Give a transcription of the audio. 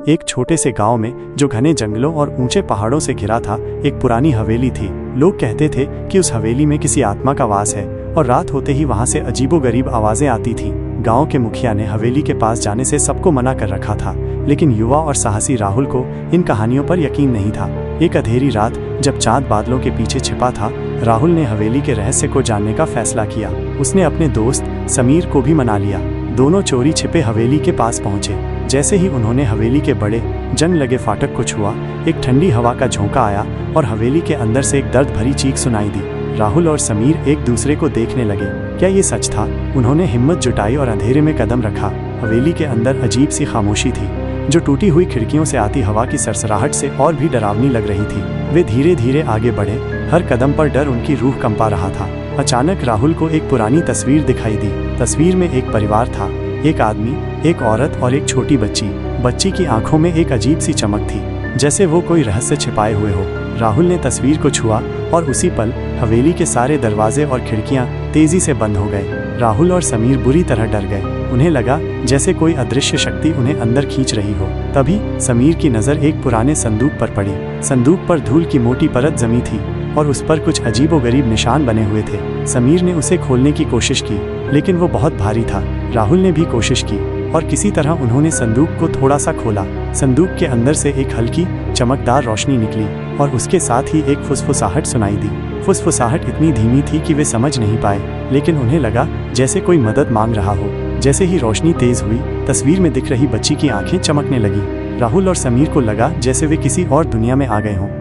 एक छोटे से गांव में जो घने जंगलों और ऊंचे पहाड़ों से घिरा था, एक पुरानी हवेली थी। लोग कहते थे कि उस हवेली में किसी आत्मा का वास है और रात होते ही वहां से अजीबोगरीब आवाजें आती थीं। गांव के मुखिया ने हवेली के पास जाने से सबको मना कर रखा था, लेकिन युवा और साहसी राहुल को इन कहानियों पर यकीन नहीं था। एक अंधेरी रात जब चांद बादलों के पीछे छिपा था, राहुल ने हवेली के रहस्य को जानने का फैसला किया। उसने अपने दोस्त समीर को भी मना लिया। दोनों चोरी छिपे हवेली के पास पहुंचे। जैसे ही उन्होंने हवेली के बड़े जंग लगे फाटक को छुआ, एक ठंडी हवा का झोंका आया और हवेली के अंदर से एक दर्द भरी चीख सुनाई दी। राहुल और समीर एक दूसरे को देखने लगे। क्या ये सच था? उन्होंने हिम्मत जुटाई और अंधेरे में कदम रखा। हवेली के अंदर अजीब सी खामोशी थी, जो टूटी हुई खिड़कियों से आती हवा की सरसराहट से और भी डरावनी लग रही थी। वे धीरे धीरे आगे बढ़े, हर कदम पर डर उनकी रूह कंपा रहा था। अचानक राहुल को एक पुरानी तस्वीर दिखाई दी। तस्वीर में एक परिवार था, एक आदमी, एक औरत और एक छोटी बच्ची। बच्ची की आंखों में एक अजीब सी चमक थी, जैसे वो कोई रहस्य छिपाए हुए हो। राहुल ने तस्वीर को छुआ और उसी पल हवेली के सारे दरवाजे और खिड़कियां तेजी से बंद हो गए। राहुल और समीर बुरी तरह डर गए। उन्हें लगा जैसे कोई अदृश्य शक्ति उन्हें अंदर खींच रही हो। तभी समीर की नज़र एक पुराने संदूक पर पड़ी। संदूक पर धूल की मोटी परत जमी थी और उस पर कुछ अजीबोगरीब निशान बने हुए थे। समीर ने उसे खोलने की कोशिश की, लेकिन वो बहुत भारी था। राहुल ने भी कोशिश की और किसी तरह उन्होंने संदूक को थोड़ा सा खोला। संदूक के अंदर से एक हल्की चमकदार रोशनी निकली और उसके साथ ही एक फुसफुसाहट सुनाई दी। फुसफुसाहट इतनी धीमी थी कि वे समझ नहीं पाए, लेकिन उन्हें लगा जैसे कोई मदद मांग रहा हो। जैसे ही रोशनी तेज हुई, तस्वीर में दिख रही बच्ची की आंखें चमकने लगी। राहुल और समीर को लगा जैसे वे किसी और दुनिया में आ गए हों।